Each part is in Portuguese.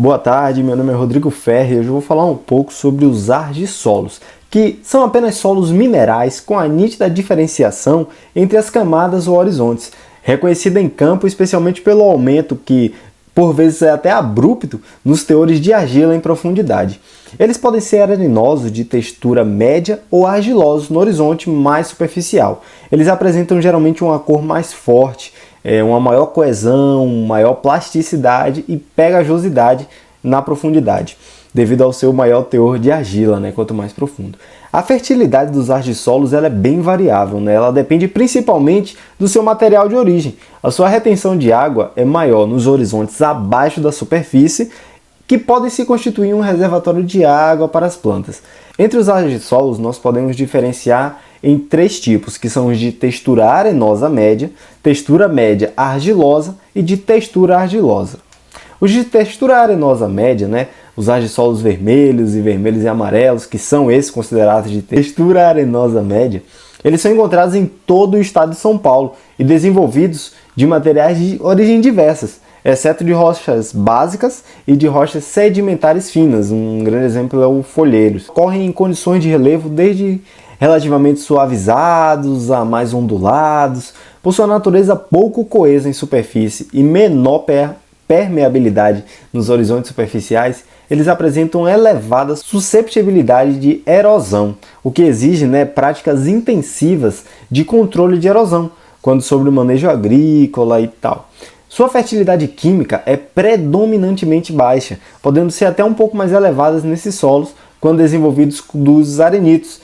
Boa tarde, meu nome é Rodrigo Ferri e hoje eu vou falar um pouco sobre os argissolos, que são apenas solos minerais com a nítida diferenciação entre as camadas ou horizontes, reconhecida em campo especialmente pelo aumento que, por vezes, é até abrupto nos teores de argila em profundidade. Eles podem ser arenosos de textura média ou argilosos no horizonte mais superficial. Eles apresentam geralmente uma cor mais forte, uma maior coesão, maior plasticidade e pegajosidade na profundidade, devido ao seu maior teor de argila, quanto mais profundo. A fertilidade dos argissolos ela é bem variável, ela depende principalmente do seu material de origem. A sua retenção de água é maior nos horizontes abaixo da superfície, que podem se constituir um reservatório de água para as plantas. Entre os argissolos, nós podemos diferenciar em três tipos, que são os de textura arenosa média, textura média argilosa e de textura argilosa. Os de textura arenosa média, os argissolos vermelhos e amarelos, que são esses considerados de textura arenosa média, eles são encontrados em todo o estado de São Paulo e desenvolvidos de materiais de origem diversas, exceto de rochas básicas e de rochas sedimentares finas. Um grande exemplo é o folheiros. Ocorrem em condições de relevo desde relativamente suavizados a mais ondulados, por sua natureza pouco coesa em superfície e menor permeabilidade nos horizontes superficiais, eles apresentam elevada susceptibilidade de erosão, o que exige práticas intensivas de controle de erosão, quando sobre o manejo agrícola e tal. Sua fertilidade química é predominantemente baixa, podendo ser até um pouco mais elevadas nesses solos quando desenvolvidos dos arenitos,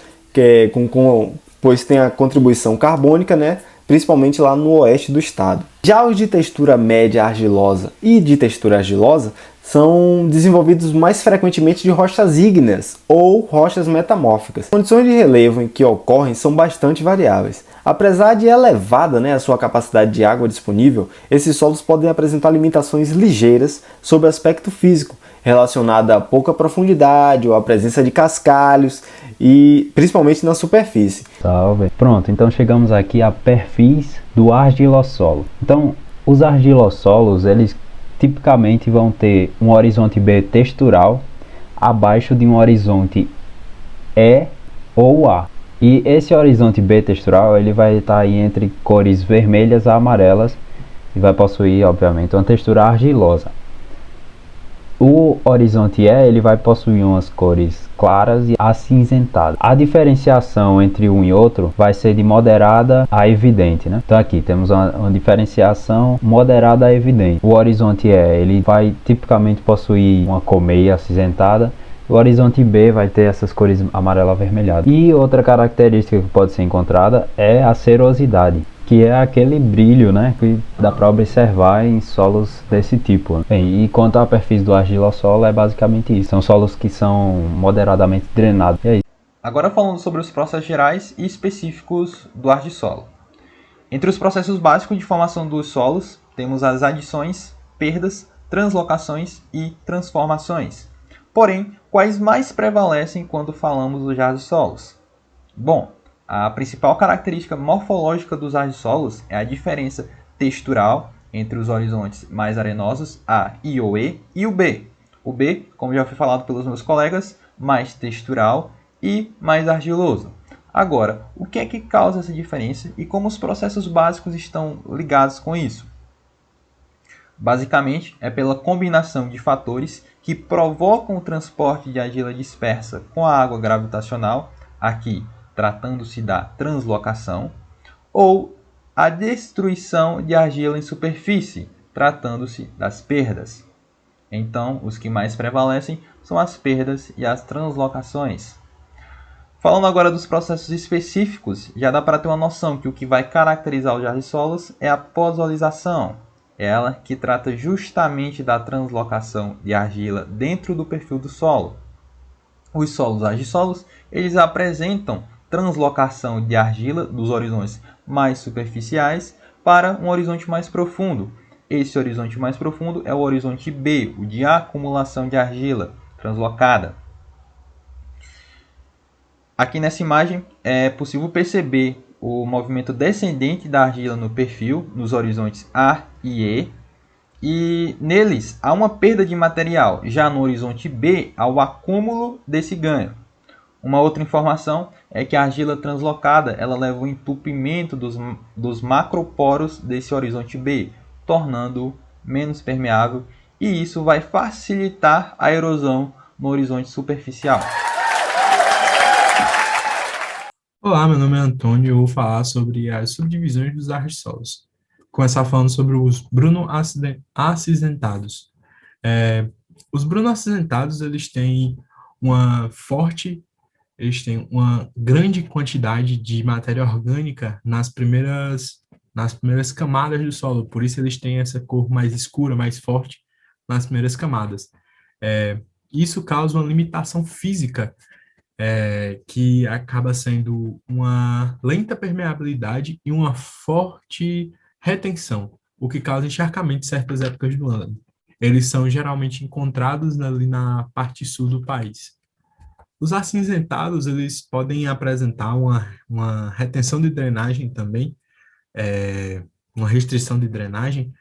pois tem a contribuição carbônica, principalmente lá no oeste do estado. Já os de textura média argilosa e de textura argilosa são desenvolvidos mais frequentemente de rochas ígneas ou rochas metamórficas. As condições de relevo em que ocorrem são bastante variáveis. Apesar de elevada a sua capacidade de água disponível, esses solos podem apresentar limitações ligeiras sob o aspecto físico, relacionada a pouca profundidade ou a presença de cascalhos, e principalmente na superfície. Salve. Pronto, então chegamos aqui a perfis do argilossolo. Então, os argilossolos, eles tipicamente vão ter um horizonte B textural abaixo de um horizonte E ou A. E esse horizonte B textural, ele vai estar aí entre cores vermelhas a amarelas e vai possuir, obviamente, uma textura argilosa. O horizonte E, ele vai possuir umas cores claras e acinzentadas. A diferenciação entre um e outro vai ser de moderada a evidente, Então aqui temos uma diferenciação moderada a evidente. O horizonte E, ele vai tipicamente possuir uma cor meio acinzentada. O horizonte B vai ter essas cores amarelo avermelhado. E outra característica que pode ser encontrada é a cerosidade, que é aquele brilho, que dá para observar em solos desse tipo. Bem, e quanto a perfis do argilossolo, é basicamente isso. São solos que são moderadamente drenados. E é isso. Agora falando sobre os processos gerais e específicos do argissolo. Entre os processos básicos de formação dos solos, temos as adições, perdas, translocações e transformações. Porém, quais mais prevalecem quando falamos dos argissolos? Bom, a principal característica morfológica dos argissolos é a diferença textural entre os horizontes mais arenosos, A e o E, e o B. O B, como já foi falado pelos meus colegas, mais textural e mais argiloso. Agora, o que é que causa essa diferença e como os processos básicos estão ligados com isso? Basicamente, é pela combinação de fatores que provocam o transporte de argila dispersa com a água gravitacional, aqui tratando-se da translocação, ou a destruição de argila em superfície, tratando-se das perdas. Então, os que mais prevalecem são as perdas e as translocações. Falando agora dos processos específicos, já dá para ter uma noção que o que vai caracterizar os argissolos é a posolização. É ela que trata justamente da translocação de argila dentro do perfil do solo. Os solos argissolos, eles apresentam translocação de argila dos horizontes mais superficiais para um horizonte mais profundo. Esse horizonte mais profundo é o horizonte B, o de acumulação de argila translocada. Aqui nessa imagem é possível perceber o movimento descendente da argila no perfil, nos horizontes A e E, e neles há uma perda de material. Já no horizonte B, há o acúmulo desse ganho. Uma outra informação é que a argila translocada ela leva o entupimento dos macroporos desse horizonte B, tornando-o menos permeável, e isso vai facilitar a erosão no horizonte superficial. Olá, meu nome é Antônio e eu vou falar sobre as subdivisões dos argissolos. Começar falando sobre os bruno-acinzentados. Os bruno-acinzentados, eles têm uma grande quantidade de matéria orgânica nas primeiras camadas do solo, por isso eles têm essa cor mais escura, mais forte nas primeiras camadas. Isso causa uma limitação física que acaba sendo uma lenta permeabilidade e uma forte retenção, o que causa encharcamento em certas épocas do ano. Eles são geralmente encontrados ali na parte sul do país. Os acinzentados, eles podem apresentar uma retenção de drenagem também, uma restrição de drenagem,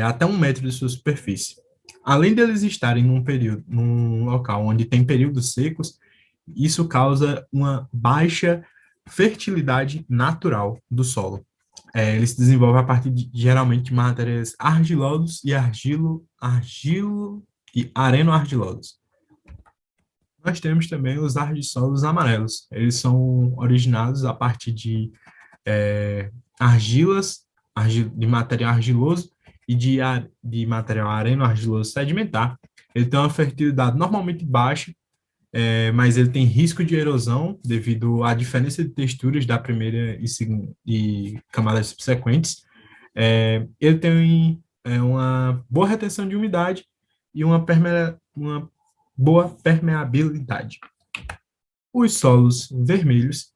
até 1 metro de sua superfície. Além deles estarem num local onde tem períodos secos, isso causa uma baixa fertilidade natural do solo. Ele se desenvolve a partir geralmente, de matérias argilosos e areno-argilosos. Nós temos também os argissolos amarelos. Eles são originados a partir de de material argiloso e de material areno-argiloso sedimentar. Ele tem uma fertilidade normalmente baixa, mas ele tem risco de erosão devido à diferença de texturas da primeira e camadas subsequentes. Ele tem uma boa retenção de umidade e uma boa permeabilidade. Os solos vermelhos,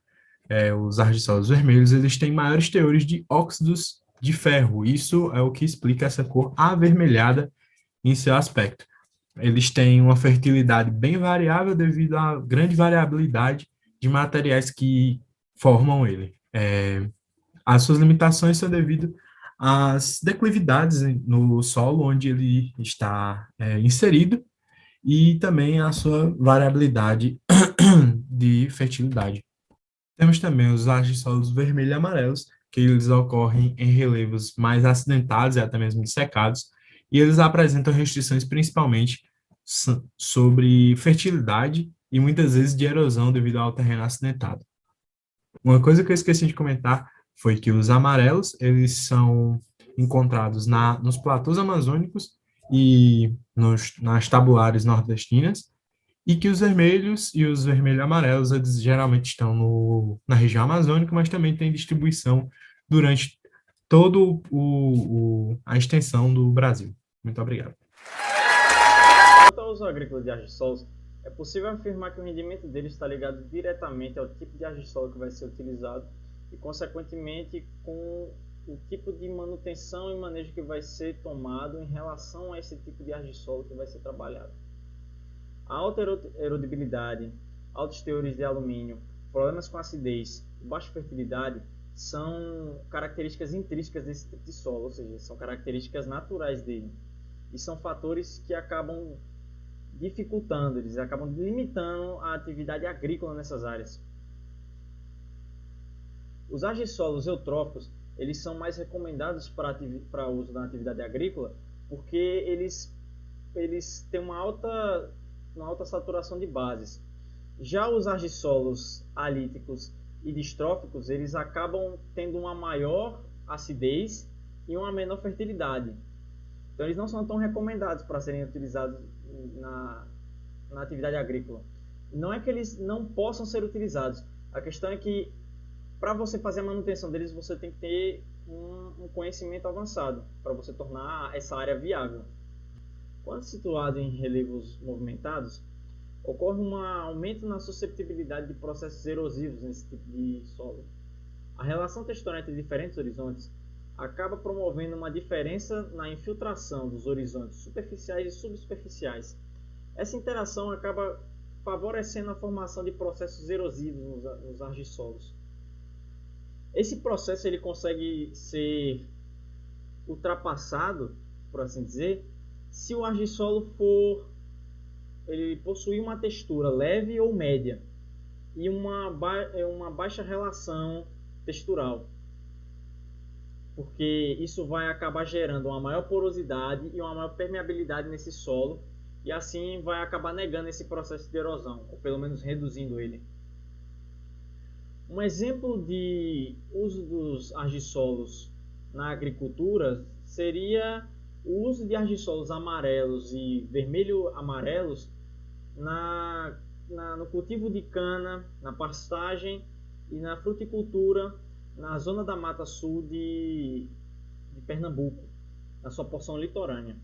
os argissolos vermelhos, eles têm maiores teores de óxidos de ferro. Isso é o que explica essa cor avermelhada em seu aspecto. Eles têm uma fertilidade bem variável devido à grande variabilidade de materiais que formam ele. As suas limitações são devido às declividades no solo onde ele está inserido e também à sua variabilidade de fertilidade. Temos também os argissolos vermelho e amarelos, que eles ocorrem em relevos mais acidentados e até mesmo dissecados, e eles apresentam restrições principalmente sobre fertilidade e muitas vezes de erosão devido ao terreno acidentado. Uma coisa que eu esqueci de comentar foi que os amarelos, eles são encontrados nos platôs amazônicos e nas tabulares nordestinas, e que os vermelhos e os vermelho-amarelos, eles geralmente estão na região amazônica, mas também tem distribuição durante toda a extensão do Brasil. Muito obrigado. Quanto ao uso agrícola de argissolos, é possível afirmar que o rendimento deles está ligado diretamente ao tipo de argissolo que vai ser utilizado e, consequentemente, com o tipo de manutenção e manejo que vai ser tomado em relação a esse tipo de argissolo que vai ser trabalhado. A alta erodibilidade, altos teores de alumínio, problemas com acidez e baixa fertilidade são características intrínsecas desse tipo de solo, ou seja, são características naturais dele. E são fatores que acabam dificultando, eles acabam limitando a atividade agrícola nessas áreas. Os argissolos eutróficos, eles são mais recomendados para uso na atividade agrícola porque eles têm uma alta saturação de bases. Já os argissolos alíticos e distróficos, eles acabam tendo uma maior acidez e uma menor fertilidade. Então eles não são tão recomendados para serem utilizados na atividade agrícola. Não é que eles não possam ser utilizados, a questão é que para você fazer a manutenção deles, você tem que ter um conhecimento avançado para você tornar essa área viável. Quando situado em relevos movimentados, ocorre um aumento na susceptibilidade de processos erosivos nesse tipo de solo. A relação textural entre diferentes horizontes acaba promovendo uma diferença na infiltração dos horizontes superficiais e subsuperficiais. Essa interação acaba favorecendo a formação de processos erosivos nos argissolos. Esse processo ele consegue ser ultrapassado por assim dizer, se o argissolo ele possuir uma textura leve ou média e uma baixa relação textural, porque isso vai acabar gerando uma maior porosidade e uma maior permeabilidade nesse solo, e assim vai acabar negando esse processo de erosão, ou pelo menos reduzindo ele. Um exemplo de uso dos argissolos na agricultura seria o uso de argissolos amarelos e vermelho-amarelos no cultivo de cana, na pastagem e na fruticultura na zona da Mata Sul de Pernambuco, na sua porção litorânea.